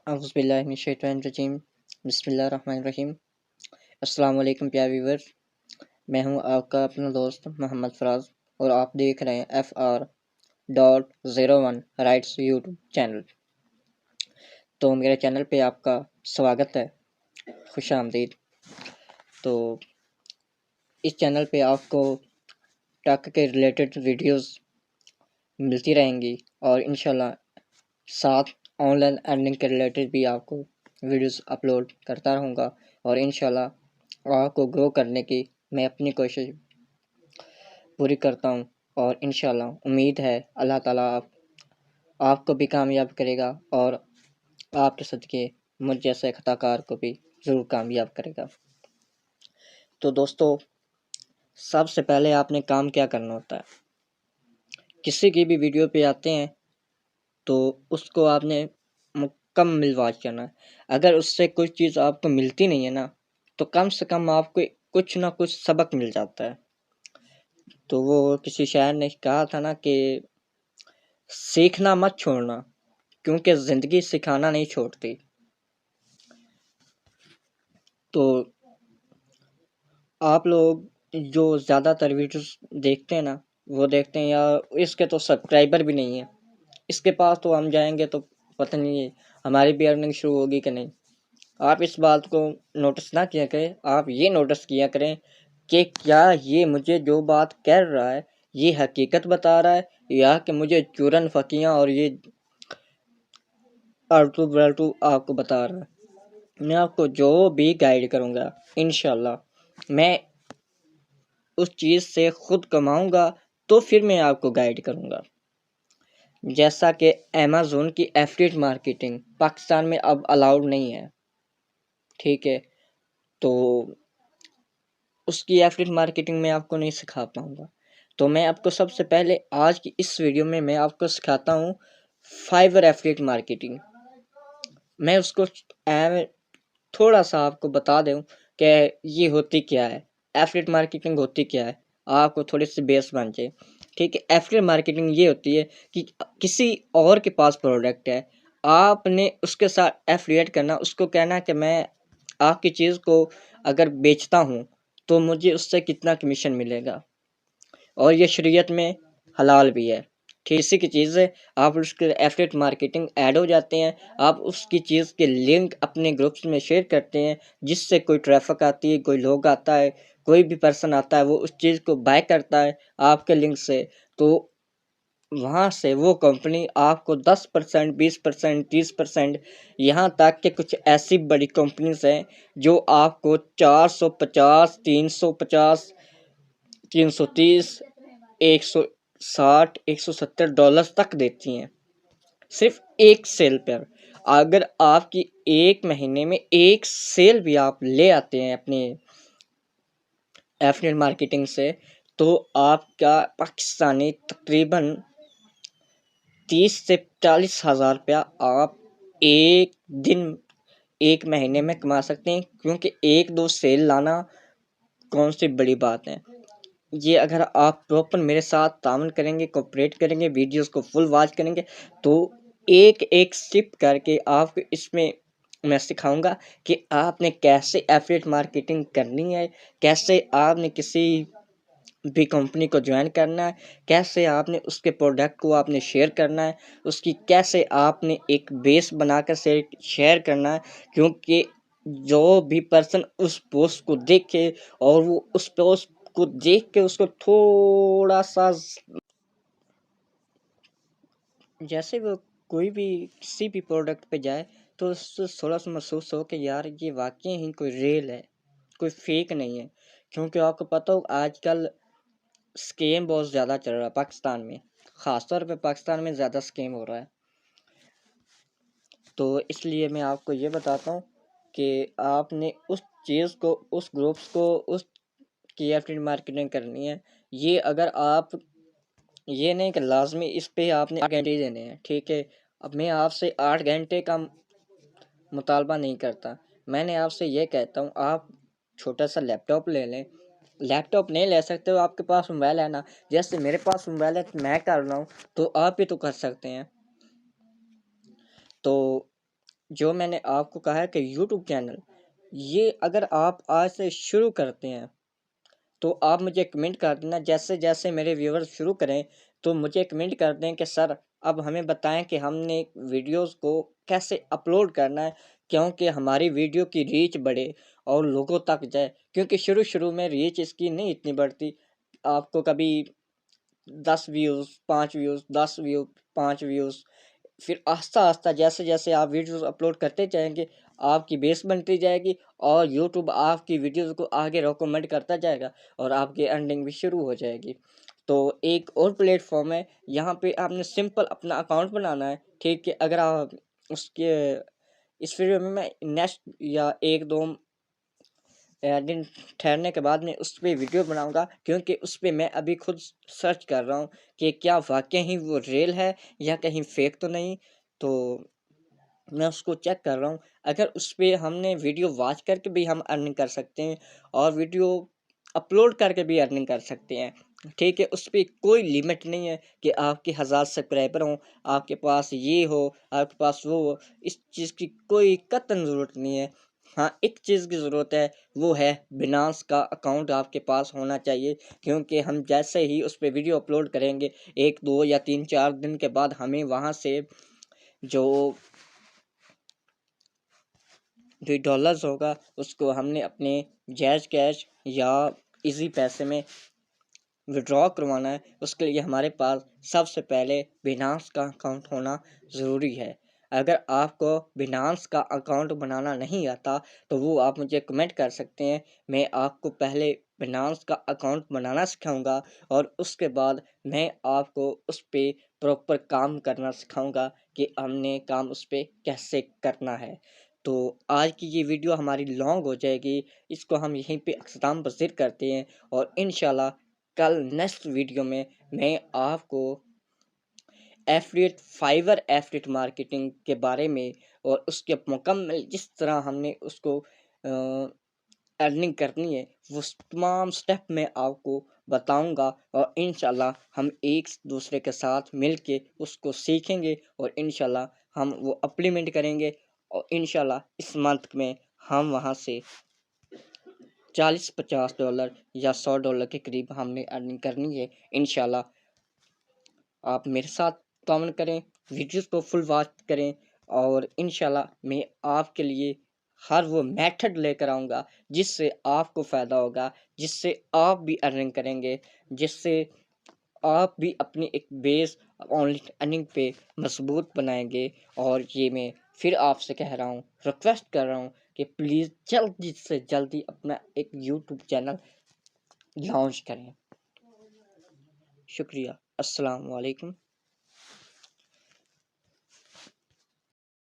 औज़ुबिल्लाहिमिनश्शैतानिर्रजीम बिस्मिल्लाहिर्रहमानिर्रहीम। अस्सलाम वालेकुम प्यारे व्यूअर्स, मैं हूं आपका अपना दोस्त मोहम्मद फराज और आप देख रहे हैं FR.01 राइट्स यूट्यूब चैनल। तो मेरे चैनल पे आपका स्वागत है, खुशामदीद। तो इस चैनल पे आपको टेक के रिलेटेड वीडियोस मिलती रहेंगी और इंशाल्लाह साथ ऑनलाइन अर्निंग के रिलेटेड भी आपको वीडियोस अपलोड करता रहूँगा और इंशाल्लाह आपको ग्रो करने की मैं अपनी कोशिश पूरी करता हूँ और इंशाल्लाह उम्मीद है अल्लाह ताला आपको भी कामयाब करेगा और आपके सदक़े मुझ जैसे खताकार को भी ज़रूर कामयाब करेगा। तो दोस्तों, सबसे पहले आपने काम क्या करना होता है, किसी की भी वीडियो पे आते हैं तो उसको आपने मुकम्मल वॉच करना है। अगर उससे कोई चीज़ आपको मिलती नहीं है ना, तो कम से कम आपको कुछ ना कुछ सबक मिल जाता है। तो वो किसी शायर ने कहा था ना कि सीखना मत छोड़ना, क्योंकि ज़िंदगी सिखाना नहीं छोड़ती। तो आप लोग जो ज़्यादातर वीडियोस देखते हैं ना, वो देखते हैं यार इसके तो सब्सक्राइबर भी नहीं है, इसके पास तो हम जाएंगे तो पता नहीं हमारी भी अर्निंग शुरू होगी कि नहीं। आप इस बात को नोटिस ना किया करें, आप ये नोटिस किया करें कि क्या ये मुझे जो बात कह रहा है ये हकीकत बता रहा है या कि मुझे चूरन फकियाँ और ये आलतू बल्टू आपको बता रहा है। मैं आपको जो भी गाइड करूँगा इंशाल्लाह मैं उस चीज़ से खुद कमाऊँगा तो फिर मैं आपको गाइड करूँगा। जैसा कि अमेज़न की एफिलिएट मार्केटिंग पाकिस्तान में अब अलाउड नहीं है, ठीक है, तो उसकी एफिलिएट मार्केटिंग मैं आपको नहीं सिखा पाऊँगा। तो मैं आपको सबसे पहले आज की इस वीडियो में मैं आपको सिखाता हूँ फाइवर एफिलिएट मार्केटिंग। मैं उसको थोड़ा सा आपको बता दूँ कि ये होती क्या है, एफिलिएट मार्केटिंग होती क्या है, आपको थोड़ी सी बेस बन जाए। ठीक है, एफिलिएट मार्केटिंग ये होती है कि किसी और के पास प्रोडक्ट है, आपने उसके साथ एफिलिएट करना, उसको कहना कि मैं आपकी चीज़ को अगर बेचता हूँ तो मुझे उससे कितना कमीशन मिलेगा और ये शरीयत में हलाल भी है। ठीक, इसी की चीज़ है, आप उसके एफिलिएट मार्केटिंग ऐड हो जाते हैं, आप उसकी चीज़ के लिंक अपने ग्रुप्स में शेयर करते हैं, जिससे कोई ट्रैफिक आती है, कोई लोग आता है, कोई भी पर्सन आता है, वो उस चीज़ को बाय करता है आपके लिंक से, तो वहाँ से वो कंपनी आपको 10%, 20%, 30%, यहाँ तक कि कुछ ऐसी बड़ी कंपनीज हैं जो आपको 450, 350, 330, 160, $170 तक देती हैं सिर्फ एक सेल पर। अगर आपकी एक महीने में एक सेल भी आप ले आते हैं अपने एफिलिएट मार्केटिंग से, तो आपका पाकिस्तानी तकरीबन 30 से 40 हज़ार रुपया आप एक दिन एक महीने में कमा सकते हैं, क्योंकि एक दो सेल लाना कौन सी बड़ी बात है। ये अगर आप प्रॉपर मेरे साथ तामन करेंगे, कोऑपरेट करेंगे, वीडियोस को फुल वॉच करेंगे, तो एक एक स्टेप करके आपको इसमें मैं सिखाऊंगा कि आपने कैसे एफिलिएट मार्केटिंग करनी है, कैसे आपने किसी भी कंपनी को ज्वाइन करना है, कैसे आपने उसके प्रोडक्ट को आपने शेयर करना है, उसकी कैसे आपने एक बेस बनाकर शेयर करना है, क्योंकि जो भी पर्सन उस पोस्ट को देखे और वो उस पोस्ट को देख के उसको थोड़ा सा जैसे वो कोई भी किसी भी प्रोडक्ट पे जाए तो उससे थोड़ा सा महसूस हो कि यार ये वाकई ही कोई रियल है, कोई फेक नहीं है। क्योंकि आपको पता हो आजकल स्कैम बहुत ज़्यादा चल रहा है पाकिस्तान में, ख़ासतौर पे पाकिस्तान में ज़्यादा स्कैम हो रहा है। तो इसलिए मैं आपको ये बताता हूँ कि आपने उस चीज़ को, उस ग्रुप्स को, उस की एफिलिएट मार्केटिंग करनी है। ये अगर आप ये नहीं कि लाजमी इस पे आपने 8 घंटे देने हैं, ठीक है। अब मैं आपसे 8 घंटे का मुतालबा नहीं करता, मैंने आपसे ये कहता हूँ आप छोटा सा लैपटॉप ले लें। लैपटॉप नहीं ले सकते हो, आपके पास मोबाइल है ना, जैसे मेरे पास मोबाइल है तो मैं कर रहा हूँ, तो आप भी तो कर सकते हैं। तो जो मैंने आपको कहा है कि यूट्यूब चैनल, ये अगर आप आज से शुरू करते हैं तो आप मुझे कमेंट कर देना। जैसे जैसे मेरे व्यूवर्स शुरू करें तो मुझे कमेंट कर दें कि सर अब हमें बताएं कि हमने वीडियोस को कैसे अपलोड करना है, क्योंकि हमारी वीडियो की रीच बढ़े और लोगों तक जाए। क्योंकि शुरू शुरू में रीच इसकी नहीं इतनी बढ़ती, आपको कभी 10 व्यूज़ 5 व्यूज़ 10 व्यूज़ 5 व्यूज़, फिर आस्ता आस्ता जैसे जैसे आप वीडियोस अपलोड करते जाएंगे आपकी बेस बनती जाएगी और यूट्यूब आपकी वीडियोस को आगे रिकमेंड करता जाएगा और आपकी अर्निंग भी शुरू हो जाएगी। तो एक और प्लेटफॉर्म है, यहाँ पे आपने सिंपल अपना अकाउंट बनाना है, ठीक है। अगर आप उसके इस वीडियो में मैं नेक्स्ट या एक दो दिन ठहरने के बाद मैं उस पर वीडियो बनाऊंगा, क्योंकि उस पर मैं अभी खुद सर्च कर रहा हूँ कि क्या वाकई ही वो रियल है या कहीं फेक तो नहीं। तो मैं उसको चेक कर रहा हूँ। अगर उस पर हमने वीडियो वॉच करके भी हम अर्निंग कर सकते हैं और वीडियो अपलोड करके भी अर्निंग कर सकते हैं, ठीक है। उस पर कोई लिमिट नहीं है कि आपके 1000 सब्सक्राइबर हों, आपके पास ये हो, आपके पास वो हो। इस चीज़ की कोई कतई ज़रूरत नहीं है। हाँ, एक चीज़ की ज़रूरत है, वो है बिनांस का अकाउंट आपके पास होना चाहिए, क्योंकि हम जैसे ही उस पर वीडियो अपलोड करेंगे 1 2 या 3 4 दिन के बाद हमें वहाँ से जो $2 होगा उसको हमने अपने जैज़ कैश या इजी पैसे में विड्रॉ करवाना है। उसके लिए हमारे पास सबसे पहले बिनांस का अकाउंट होना ज़रूरी है। अगर आपको बिनांस का अकाउंट बनाना नहीं आता तो वो आप मुझे कमेंट कर सकते हैं, मैं आपको पहले बिनांस का अकाउंट बनाना सिखाऊंगा और उसके बाद मैं आपको उस पर प्रॉपर काम करना सिखाऊंगा कि हमने काम उस पर कैसे करना है। तो आज की ये वीडियो हमारी लॉन्ग हो जाएगी, इसको हम यहीं पे अख्ताम पज़ीर करते हैं और इंशाल्लाह कल नेक्स्ट वीडियो में मैं आपको फाइवर एफिलिएट मार्केटिंग के बारे में और उसके मुकम्मल जिस तरह हमने उसको अर्निंग करनी है वो तमाम स्टेप मैं आपको बताऊंगा और इंशाल्लाह हम एक दूसरे के साथ मिलके उसको सीखेंगे और इंशाल्लाह हम वो इम्प्लीमेंट करेंगे और इंशाल्लाह इस मंथ में हम वहाँ से $40-50 या $100 के करीब हमने अर्निंग करनी है। इंशाल्लाह आप मेरे साथ ताउन करें, वीडियोस को फुल वॉच करें और इंशाल्लाह मैं आपके लिए हर वो मेथड लेकर आऊँगा जिससे आपको फ़ायदा होगा, जिससे आप भी अर्निंग करेंगे, जिससे आप भी अपनी एक बेस ऑनलाइन अर्निंग पे मजबूत बनाएंगे। और ये मैं फिर आपसे कह रहा हूँ, रिक्वेस्ट कर रहा हूँ कि प्लीज़ जल्दी से जल्दी अपना एक यूट्यूब चैनल लॉन्च करें। शुक्रिया। अस्सलाम वालेकुम।